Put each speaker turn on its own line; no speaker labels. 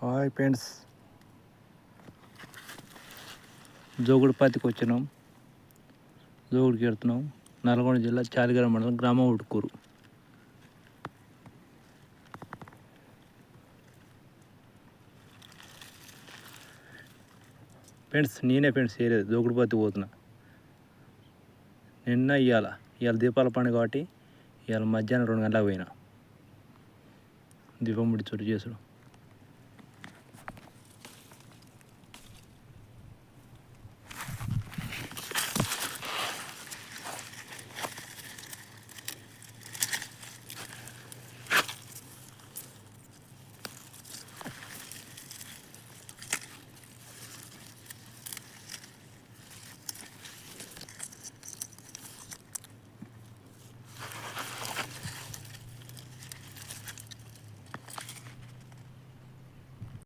Hi friends, జోగుడుపతికి వచ్చినాం. జోగుడికి వెళ్తున్నాం. నల్గొండ జిల్లా చాలిగర మండలం గ్రామం ఉట్కూరు. ఫ్రెండ్స్ నేనే ఏరేది జోగుడుపతి పోతున్నా. నిన్న ఇవాళ దీపాల పండుగ కాబట్టి ఇవాళ మధ్యాహ్నం 2 గంటలకు పోయినా దీపం ముడి చోటు చేసుడు.